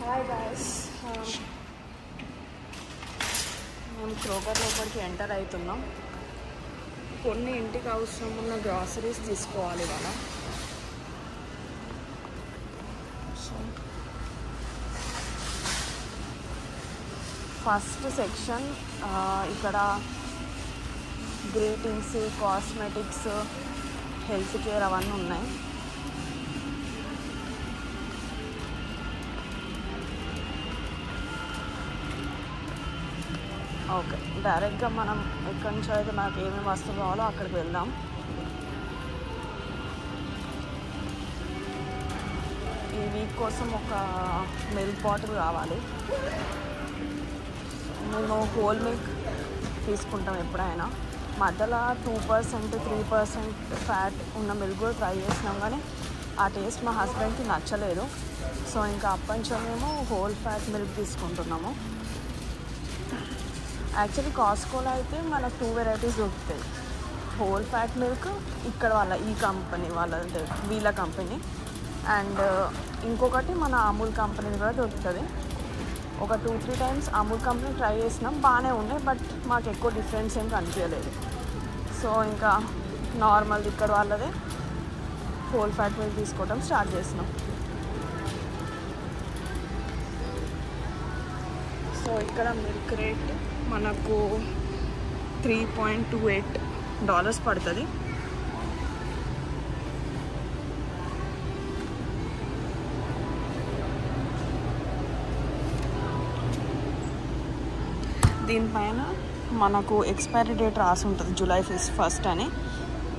Hi guys, మేము Kroger లోపలికి enter అవుతున్నాం. కొన్ని ఇంటికి అవసరం ఉన్న గ్రాసరీస్ తీసుకోవాలి ఇవాళ. ఫస్ట్ సెక్షన్ ఇక్కడ గ్రీటింగ్స్, కాస్మెటిక్స్, హెల్త్ కేర్ అవన్నీ ఉన్నాయి. ఓకే, డైరెక్ట్గా మనం ఎక్కడి నుంచి అయితే మనకు ఏమేమి వస్తువులు కావాలో అక్కడికి వెళ్దాం. ఈ వీక్ కోసం ఒక మిల్క్ బాటిల్ కావాలి. మేము హోల్ మిల్క్ తీసుకుంటాం ఎప్పుడైనా. మధ్యలో 2%, 3% ఫ్యాట్ ఉన్న మిల్క్ కూడా ట్రై చేసినాం, కానీ ఆ టేస్ట్ మా హస్బెండ్కి నచ్చలేదు. సో ఇంకా అప్పటి నుంచి మేము హోల్ ఫ్యాట్ మిల్క్ తీసుకుంటున్నాము. యాక్చువల్లీ కాస్కోలో అయితే మనకు 2 వెరైటీస్ దొరుకుతాయి. హోల్ ఫ్యాట్ మిల్క్ ఇక్కడ వాళ్ళ ఈ కంపెనీ వాళ్ళ వీళ్ళ కంపెనీ, అండ్ ఇంకొకటి మన అమూల్ కంపెనీ కూడా దొరుకుతుంది. ఒక 2-3 టైమ్స్ అమూల్ కంపెనీ ట్రై చేసినాం, బాగానే ఉన్నాయి, బట్ మాకు ఎక్కువ డిఫరెన్స్ ఏం కనిపించలేదు. సో ఇంకా నార్మల్ ఇక్కడ వాళ్ళదే హోల్ ఫ్యాట్ మిల్క్ తీసుకోవడం స్టార్ట్ చేసినాం. సో ఇక్కడ మిల్క్ రేట్ మనకు $3.28 పడుతుంది. దీనిపైన మనకు ఎక్స్పైరీ డేట్ రాసి ఉంటుంది, July 1st అని.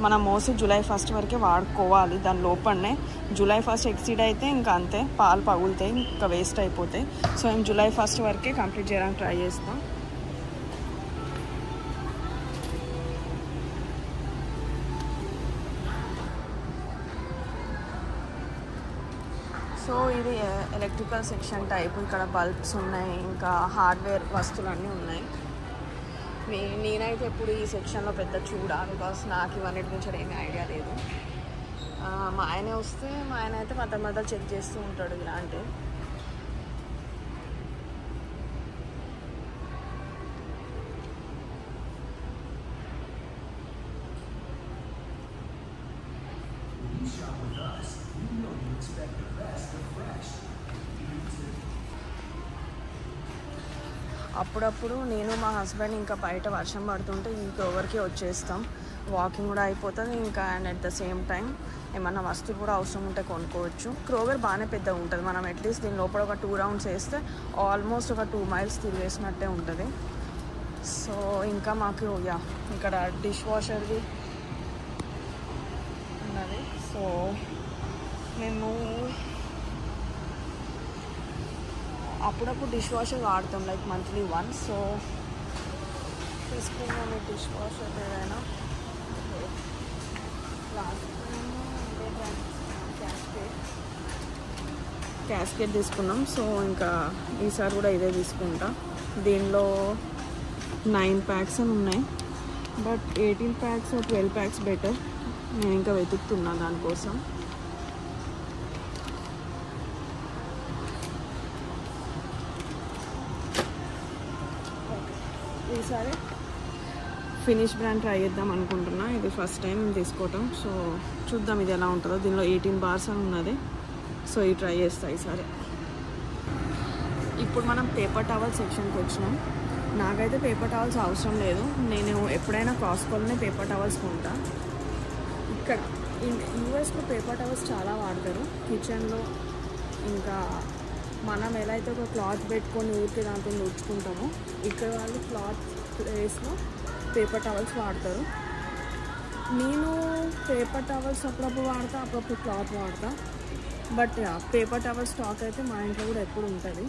మనం మోస్ట్లీ July 1st వరకే వాడుకోవాలి. దాని లోపలనే July 1st ఎక్సీడ్ అయితే ఇంకా అంతే, పాలు పగులుతాయి, ఇంకా వేస్ట్ అయిపోతాయి. సో మేము July 1st వరకే కంప్లీట్ చేయడానికి ట్రై చేస్తాం. సో ఇది ఎలక్ట్రికల్ సెక్షన్ టైపు. ఇక్కడ బల్బ్స్ ఉన్నాయి, ఇంకా హార్డ్వేర్ వస్తువులన్నీ ఉన్నాయి. నేనైతే ఎప్పుడు ఈ సెక్షన్లో పెద్ద చూడాలి, బికాస్ నాకు ఇవన్నీ గురించి ఏమీ ఐడియా లేదు. మా ఆయన వస్తే మా ఆయన అయితే మధ్య చెక్ చేస్తూ ఉంటాడు ఇలాంటివి. అప్పుడప్పుడు నేను మా హస్బెండ్ ఇంకా బయట వర్షం పడుతుంటే ఈ క్రోవర్కి వచ్చేస్తాం. వాకింగ్ కూడా అయిపోతుంది ఇంకా, and at the same time ఏమన్నా వస్తువు కూడా అవసరం ఉంటే కొనుక్కోవచ్చు. క్రోవర్ బాగానే పెద్దగా ఉంటుంది. మనం అట్లీస్ట్ దీని లోపల ఒక 2 రౌండ్స్ వేస్తే ఆల్మోస్ట్ ఒక 2 మైల్స్ తిరిగేసినట్టే ఉంటుంది. సో ఇంకా మాకు ఇక్కడ డిష్ వాషర్ది ఉన్నది. సో మేము అప్పుడప్పుడు డిష్ వాషర్ వాడతాం, లైక్ మంత్లీ వన్స్. సో తీసుకున్నాము డిష్ వాషర్ ఏదైనా. క్యాస్కేట్ తీసుకున్నాం. సో ఇంకా ఈసారి కూడా ఇదే తీసుకుంటా. దీనిలో 9 ప్యాక్స్ అని ఉన్నాయి, బట్ 18 ప్యాక్స్ 12 ప్యాక్స్ బెటర్. నేను ఇంకా వెతుకుతున్నా దానికోసం. ఈసారి ఫినిష్ బ్రాండ్ ట్రై చేద్దాం అనుకుంటున్నా. ఇది ఫస్ట్ టైం తీసుకోవటం, సో చూద్దాం ఇది ఎలా ఉంటుందో. దీనిలో 18 బార్స్ అని ఉన్నది. సో ఇది ట్రై చేస్తా ఈసారి. ఇప్పుడు మనం పేపర్ టవల్ సెక్షన్కి వచ్చినాం. నాకైతే పేపర్ టవల్స్ అవసరం లేదు. నేను ఎప్పుడైనా కాస్కోలోనే పేపర్ టవల్స్ కొంటా. ఇక్కడ యూఎస్లో పేపర్ టవల్స్ చాలా వాడతారు కిచెన్లో. ఇంకా మనం ఎలా అయితే ఒక క్లాత్ పెట్టుకొని ఊరికే దాంతో ఊడ్చుకుంటామో, ఇక్కడ వాళ్ళు క్లాత్ ప్లేస్లో పేపర్ టవల్స్ వాడతారు. నేను పేపర్ టవల్స్ అప్పుడప్పుడు వాడతా, అప్పుడప్పుడు క్లాత్ వాడతా. బట్ పేపర్ టవల్ స్టాక్ అయితే మా ఇంట్లో కూడా ఎప్పుడు ఉంటుంది.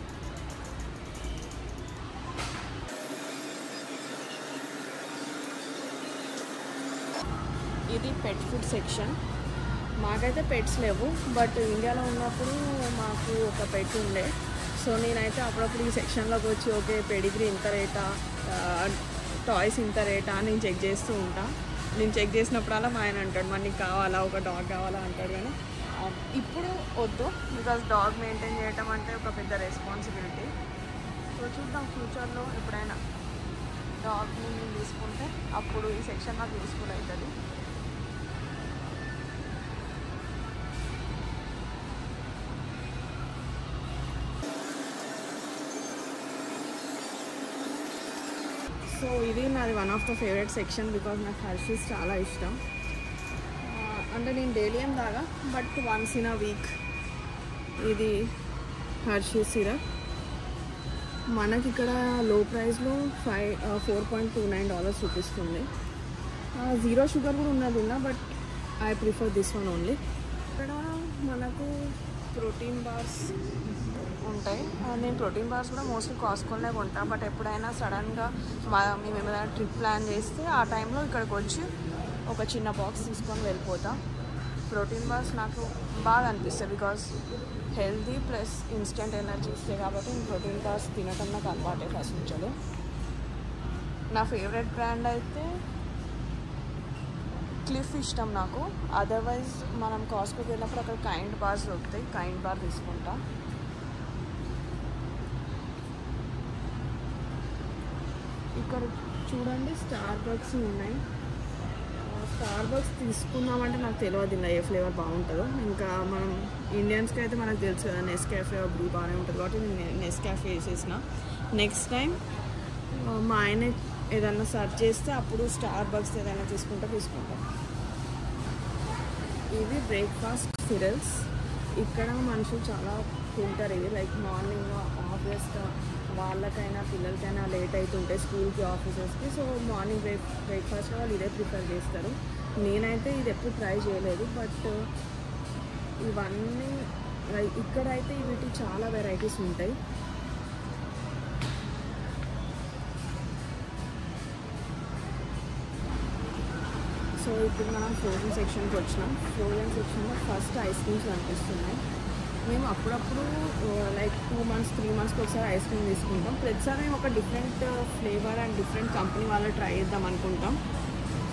ఇది పెట్ ఫుడ్ సెక్షన్. మాకైతే పెట్స్ లేవు, బట్ ఇండియాలో ఉన్నప్పుడు మాకు ఒక పెట్ ఉండే. సో నేనైతే అప్పుడప్పుడు ఈ సెక్షన్లోకి వచ్చి ఓకే పెడిగ్రీ ఇంత రేటా, టాయ్స్ ఇంత రేటా నేను చెక్ చేస్తూ ఉంటా. నేను చెక్ చేసినప్పుడల్లా మా ఆయన అంటాడు, మరి నీకు కావాలా, ఒక డాగ్ కావాలా అంటాడు. కానీ ఇప్పుడు వద్దు, బికాజ్ డాగ్ మెయింటైన్ చేయటం అంటే ఒక పెద్ద రెస్పాన్సిబిలిటీ. సో చూద్దాం ఫ్యూచర్లో ఎప్పుడైనా డాగ్ని నేను తీసుకుంటే అప్పుడు ఈ సెక్షన్ నాకు యూస్ఫుల్ అవుతుంది. సో ఇది నాది one of the favourite section because నాకు హర్షీస్ చాలా ఇష్టం. అంటే నేను డైలీ ఏం తాగా, but once in a week ఇది హర్షీస్ సిరప్. మనకి ఇక్కడ లో ప్రైస్లో $4.29 చూపిస్తుంది. జీరో షుగర్ కూడా ఉన్నది but I prefer this one only. ఇక్కడ మనకు ప్రోటీన్ బార్స్ ఉంటాయి. నేను ప్రోటీన్ బార్స్ కూడా మోస్ట్లీ కాస్ట్కోనే కొంటాను, బట్ ఎప్పుడైనా సడన్గా మేము ఏమైనా ట్రిప్ ప్లాన్ చేస్తే ఆ టైంలో ఇక్కడికి వచ్చి ఒక చిన్న బాక్స్ తీసుకొని వెళ్ళిపోతా. ప్రోటీన్ బార్స్ నాకు బాగా అనిపిస్తాయి because healthy plus instant energy ఇస్తాయి కాబట్టి నేను ప్రోటీన్ బార్స్ తినటం నాకు అలవాటే ఫస్ట్ నుంచి. నా ఫేవరెట్ బ్రాండ్ అయితే క్లిఫ్ ఇష్టం నాకు. అదర్వైజ్ మనం కాస్ట్కోకి వెళ్ళినప్పుడు అక్కడ కైండ్ బార్స్ దొరుకుతాయి, కైండ్ బార్ తీసుకుంటా. ఇక్కడ చూడండి స్టార్ బక్స్ ఉన్నాయి. స్టార్ బక్స్ తీసుకున్నామంటే నాకు తెలియదు ఇలా ఏ ఫ్లేవర్ బాగుంటుందో. ఇంకా మనం ఇండియన్స్కి అయితే మనకు తెలుసు కదా నెస్కాఫే బ్రూ బాగానే ఉంటుంది కాబట్టి నేను నెస్కాఫే వేసేసిన. నెక్స్ట్ టైం మా ఆయన ఏదన్నా సర్చ్ చేస్తే అప్పుడు స్టార్ బక్స్ ఏదైనా తీసుకుంటాం. ఇవి బ్రేక్ఫాస్ట్ సిరల్స్. ఇక్కడ మనుషులు చాలా తింటారు ఇవి. లైక్ మార్నింగ్ ఆబ్వియస్గా వాళ్ళకైనా పిల్లలకైనా లేట్ అవుతుంటే స్కూల్కి ఆఫీసెస్కి, సో మార్నింగ్ బ్రేక్ఫాస్ట్గా వాళ్ళు ఇదే ప్రిఫర్ చేస్తారు. నేనైతే ఇది ఎప్పుడు ట్రై చేయలేదు, బట్ ఇవన్నీ ఇక్కడైతే వీటి చాలా వెరైటీస్ ఉంటాయి. సో ఇప్పుడు మనం ఫ్రోజన్ సెక్షన్కి వచ్చినాం. ఫ్రోజన్ సెక్షన్లో ఫస్ట్ ఐస్ క్రీమ్స్ కనిపిస్తున్నాయి. మేము అప్పుడప్పుడు లైక్ 2 months 3 monthsకి ఒకసారి ఐస్ క్రీమ్ తీసుకుంటాం. ప్రతిసారి మేము ఒక different flavour and different company వాళ్ళు ట్రై చేద్దాం అనుకుంటాం.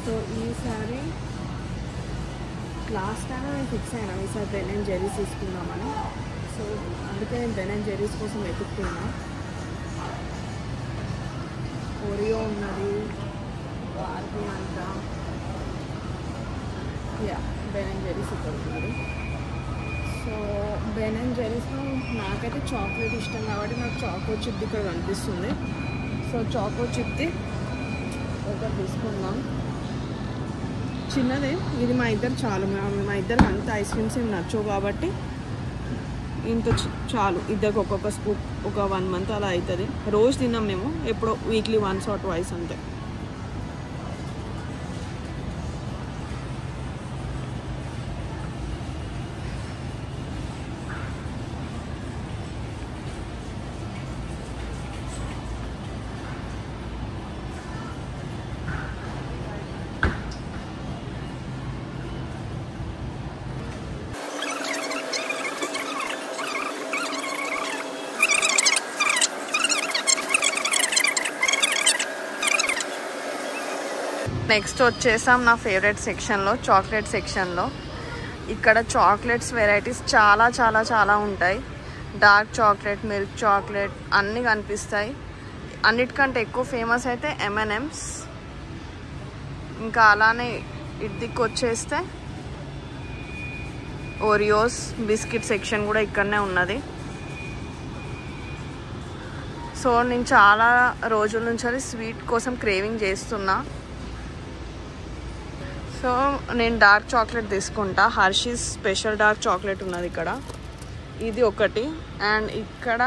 సో ఈసారి లాస్ట్ టైం నేను ఫిక్స్ అయినా ఈసారి బెన్ అండ్ జెర్రీస్ తీసుకుందామని. సో అందుకే నేను బెన్ అండ్ జెర్రీస్ కోసం వెతుక్కున్నా. ఓరియో ఉన్నది, బార్బీ అంతా, బెన్ అండ్ జెర్రీస్ ఇక్కడ ఉన్నది. సో బెన్ అండ్ జెర్రీస్లో నాకైతే చాక్లెట్ ఇష్టం కాబట్టి నాకు చాకో చిప్ది ఇక్కడ కనిపిస్తుంది. సో చాకో చిప్ది ఒకటి తీసుకుందాం. చిన్నదే ఇది. మా ఇద్దరు చాలు, మా ఇద్దరు అంత ఐస్ క్రీమ్స్ ఏమి నచ్చవు కాబట్టి ఇంత చాలు. ఇద్దరికి ఒక్కొక్క స్కూప్ ఒక 1 month అలా అవుతుంది. రోజు తిన్నాం మేము, ఎప్పుడో వీక్లీ 1 or 2 అంతే. నెక్స్ట్ వచ్చేసాం నా ఫేవరెట్ సెక్షన్లో, చాక్లెట్ సెక్షన్లో. ఇక్కడ చాక్లెట్స్ వెరైటీస్ చాలా చాలా చాలా ఉంటాయి. డార్క్ చాక్లెట్, మిల్క్ చాక్లెట్ అన్నీ కనిపిస్తాయి. అన్నిటికంటే ఎక్కువ ఫేమస్ అయితే M&M's. ఇంకా అలానే ఇటు దిక్కు వచ్చేస్తే ఓరియోస్, బిస్కెట్ సెక్షన్ కూడా ఇక్కడనే ఉన్నది. సో నేను చాలా రోజుల నుంచి స్వీట్ కోసం క్రేవింగ్ చేస్తున్నా. సో నేను డార్క్ చాక్లెట్ తీసుకుంటా. హర్షీస్ స్పెషల్ డార్క్ చాక్లెట్ ఉన్నది ఇక్కడ, ఇది ఒకటి. అండ్ ఇక్కడ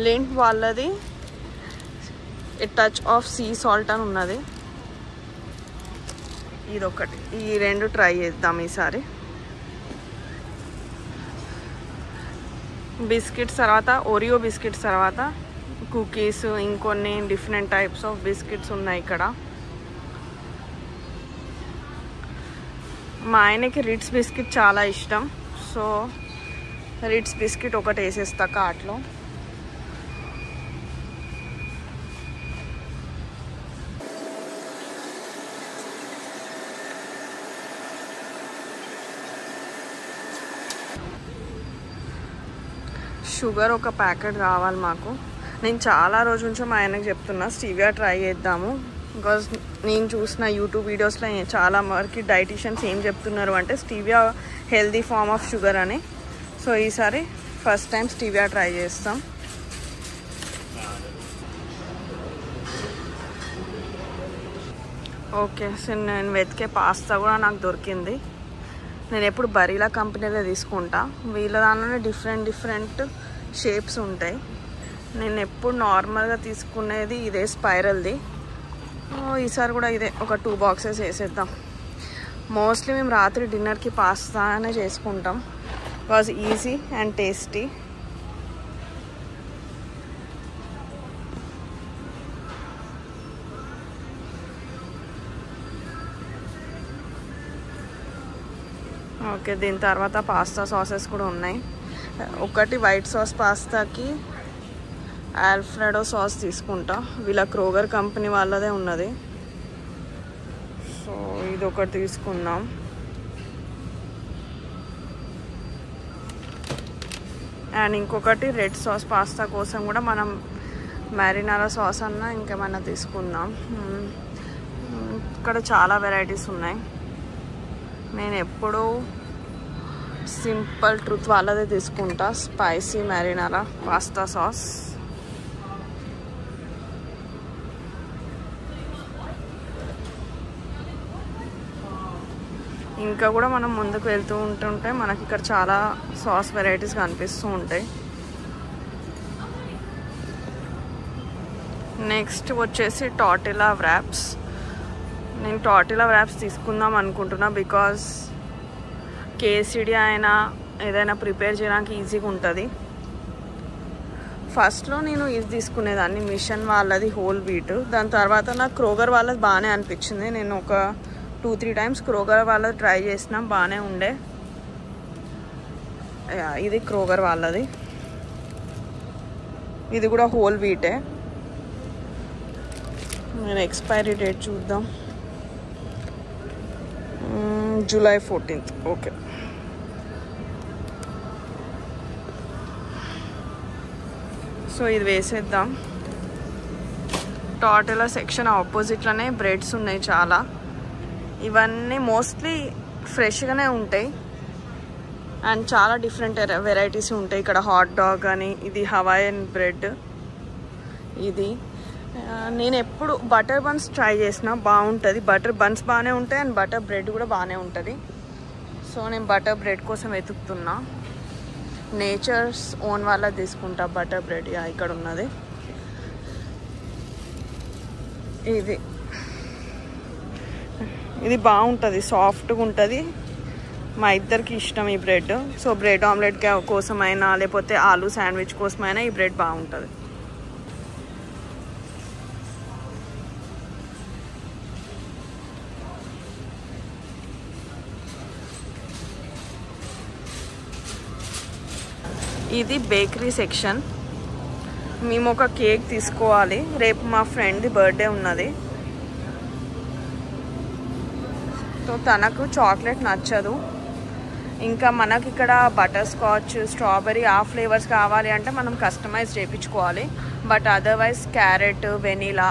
లింట్ వాళ్ళది ఏ టచ్ ఆఫ్ సీ సాల్ట్ అని ఉన్నది, ఇదొకటి. ఈ 2 ట్రై చేద్దాం ఈసారి. బిస్కెట్స్ తర్వాత ఓరియో బిస్కెట్స్ తర్వాత కుకీస్, ఇంకొన్ని డిఫరెంట్ టైప్స్ ఆఫ్ బిస్కెట్స్ ఉన్నాయి ఇక్కడ. మా ఆయనకి రిట్స్ బిస్కెట్ చాలా ఇష్టం, సో రిట్స్ బిస్కెట్ ఒకటి వేసేస్తా కార్ట్లో. షుగర్ ఒక ప్యాకెట్ కావాలి మాకు. నేను చాలా రోజుల నుంచి మా ఆయనకు చెప్తున్నా స్టీవియా ట్రై చేద్దాము. బికాజ్ నేను చూసిన యూట్యూబ్ వీడియోస్లో చాలా వరకు డైటీషియన్స్ ఏం చెప్తున్నారు అంటే stevia healthy form of sugar అని. సో ఈసారి ఫస్ట్ టైం స్టీవియా ట్రై చేస్తాం. ఓకే, సో నేను వెతికే పాస్తా కూడా నాకు దొరికింది. నేను ఎప్పుడు బరీలా కంపెనీలో తీసుకుంటా. వీళ్ళ దానిలోనే డిఫరెంట్ షేప్స్ ఉంటాయి. నేను ఎప్పుడు నార్మల్గా తీసుకునేది ఇదే స్పైరల్ది. ఈసారి కూడా ఇదే ఒక 2 బాక్సెస్ వేసేద్దాం. మోస్ట్లీ మేము రాత్రి డిన్నర్కి పాస్తానే చేసుకుంటాం. Was easy and tasty. Okay, దీని తర్వాత పాస్తా సాసెస్ కూడా ఉన్నాయి. ఒకటి వైట్ సాస్ పాస్తాకి ఆల్ఫ్రెడో సాస్ తీసుకుంటా. వీళ్ళ క్రోగర్ కంపెనీ వాళ్ళదే ఉన్నది. సో ఇది ఒకటి తీసుకుందాం. అండ్ ఇంకొకటి రెడ్ సాస్ పాస్తా కోసం కూడా మనం మ్యారినారా సాస్ అన్నా ఇంకేమైనా తీసుకుందాం. ఇక్కడ చాలా వెరైటీస్ ఉన్నాయి. నేను ఎప్పుడూ సింపుల్ ట్రూత్ వాళ్ళదే తీసుకుంటా, స్పైసీ మ్యారినారా పాస్తా సాస్. ఇంకా కూడా మనం ముందుకు వెళ్తూ ఉంటుంటే మనకి ఇక్కడ చాలా సాస్ వెరైటీస్ కనిపిస్తూ ఉంటాయి. నెక్స్ట్ వచ్చేసి టార్టిలా వ్రాప్స్. నేను టార్టిలా వ్రాప్స్ తీసుకుందాం అనుకుంటున్నా. బికాజ్ కేసీడీ అయినా ఏదైనా ప్రిపేర్ చేయడానికి ఈజీగా ఉంటుంది. ఫస్ట్లో నేను ఇది తీసుకునేదాన్ని, మిషన్ వాళ్ళది హోల్ వీట్. దాని తర్వాత నాకు క్రోగర్ వాళ్ళది బాగానే అనిపించింది. నేను ఒక 2-3 టైమ్స్ క్రోగర్ వాళ్ళది ట్రై చేసినా బాగానే ఉండే. ఇది క్రోగర్ వాళ్ళది. ఇది కూడా హోల్ వీటే. నేను ఎక్స్పైరీ డేట్ చూద్దాం. July 14th. ఓకే, సో ఇది వేసేద్దాం. టార్టిలా సెక్షన్ ఆపోజిట్లోనే బ్రెడ్స్ ఉన్నాయి చాలా. ఇవన్నీ మోస్ట్లీ ఫ్రెష్గానే ఉంటాయి అండ్ చాలా డిఫరెంట్ వెరైటీస్ ఉంటాయి. ఇక్కడ హాట్ డాగ్ అని, ఇది హవాయన్ బ్రెడ్. ఇది నేను ఎప్పుడు బటర్ బన్స్ ట్రై చేసిన బాగుంటుంది. బటర్ బన్స్ బాగానే ఉంటాయి అండ్ బటర్ బ్రెడ్ కూడా బాగానే ఉంటుంది. సో నేను బటర్ బ్రెడ్ కోసం వెతుకుతున్నా. నేచర్స్ ఓన్ వాళ్ళ తీసుకుంటా బటర్ బ్రెడ్. ఇక్కడ ఉన్నది ఇది బాగుంటుంది, సాఫ్ట్గా ఉంటుంది. మా ఇద్దరికి ఇష్టం ఈ బ్రెడ్. సో బ్రెడ్ ఆమ్లెట్ కోసమైనా లేకపోతే ఆలూ శాండ్విచ్ కోసమైనా ఈ బ్రెడ్ బాగుంటుంది. ఇది బేకరీ సెక్షన్. మేము ఒక కేక్ తీసుకోవాలి. రేపు మా ఫ్రెండ్ది బర్త్డే ఉన్నది. సో తనకు చాక్లెట్ నచ్చదు. ఇంకా మనకి ఇక్కడ బటర్ స్కాచ్, స్ట్రాబెరీ ఆ ఫ్లేవర్స్ కావాలి అంటే మనం కస్టమైజ్ చేయించుకోవాలి. బట్ అదర్వైజ్ క్యారెట్, వెనీలా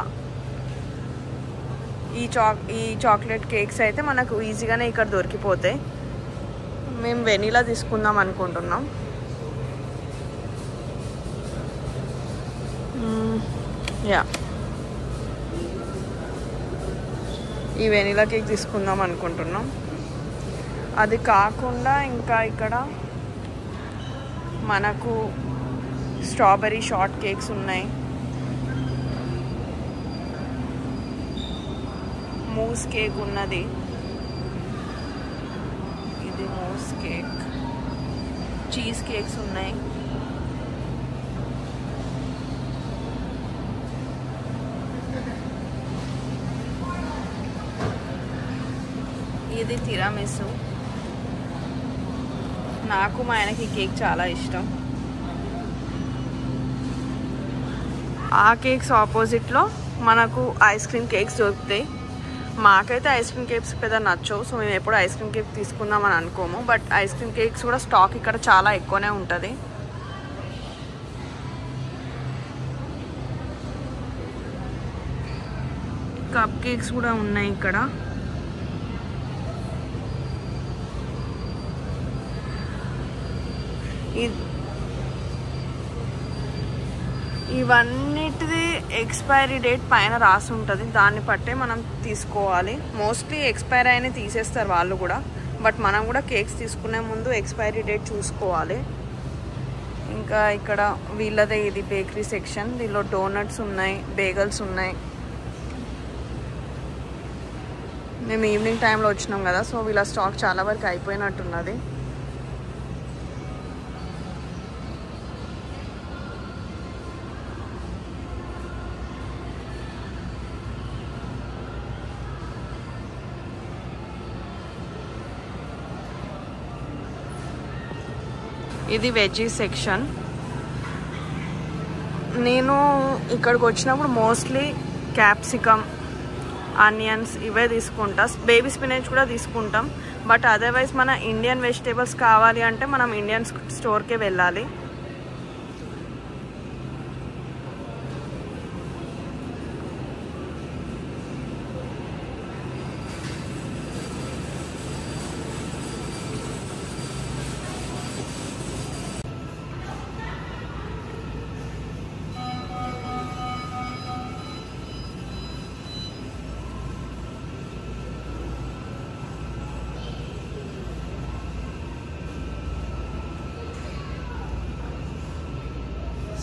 ఈ చాక్లెట్ కేక్స్ అయితే మనకు ఈజీగానే ఇక్కడ దొరికిపోతాయి. మేము వెనీలా తీసుకుందాం అనుకుంటున్నాం. ఈ వెనీలా కేక్ తీసుకుందాం అనుకుంటున్నాం. అది కాకుండా ఇంకా ఇక్కడ మనకు స్ట్రాబెరీ షార్ట్ కేక్స్ ఉన్నాయి. మూస్ కేక్ ఉన్నది. ఇది మూస్ కేక్. చీజ్ కేక్స్ ఉన్నాయి. ఇది తిరామిసు. నాకు మా ఆయనకి కేక్ చాలా ఇష్టం. ఆ కేక్స్ ఆపోజిట్లో మనకు ఐస్ క్రీమ్ కేక్స్ దొరుకుతాయి. మాకైతే ఐస్ క్రీమ్ కేక్స్ పెద్ద నచ్చవు. సో మేము ఎప్పుడు ఐస్ క్రీమ్ కేక్ తీసుకుందామని అనుకోము. బట్ ఐస్ క్రీమ్ కేక్స్ కూడా స్టాక్ ఇక్కడ చాలా ఎక్కువనే ఉంటుంది. కప్ కేక్స్ కూడా ఉన్నాయి ఇక్కడ. ఇవన్నిటిది ఎక్స్పైరీ డేట్ పైన రాసి ఉంటుంది, దాన్ని బట్టే మనం తీసుకోవాలి. మోస్ట్లీ ఎక్స్పైర్ అయినా తీసేస్తారు వాళ్ళు కూడా, బట్ మనం కూడా కేక్స్ తీసుకునే ముందు ఎక్స్పైరీ డేట్ చూసుకోవాలి. ఇంకా ఇక్కడ వీళ్ళదే ఇది బేకరీ సెక్షన్. దీనిలో డోనట్స్ ఉన్నాయి, బేగల్స్ ఉన్నాయి. మేము ఈవినింగ్ టైంలో వచ్చినాం కదా, సో వీళ్ళ స్టాక్ చాలా వరకు అయిపోయినట్టున్నది. ఇది వెజ్జీ సెక్షన్. నేను ఇక్కడికి వచ్చినప్పుడు మోస్ట్లీ క్యాప్సికమ్, ఆనియన్స్ ఇవే తీసుకుంటా. బేబీ స్పినచ్ కూడా తీసుకుంటాం, బట్ అదర్వైజ్ మన ఇండియన్ వెజిటేబుల్స్ కావాలి అంటే మనం ఇండియన్ స్టోర్కే వెళ్ళాలి.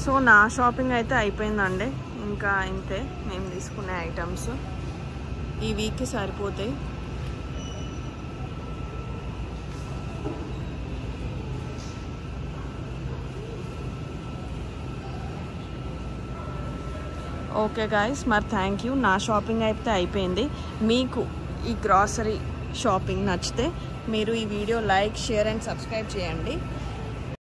సో నా షాపింగ్ అయితే అయిపోయిందండి. ఇంకా ఇంతే మేము తీసుకునే ఐటమ్స్ ఈ వీక్కి సరిపోతాయి. ఓకే గాయస్, మరి థ్యాంక్ యూ. నా షాపింగ్ అయితే అయిపోయింది. మీకు ఈ గ్రాసరీ షాపింగ్ నచ్చితే మీరు ఈ video like, share and subscribe చేయండి.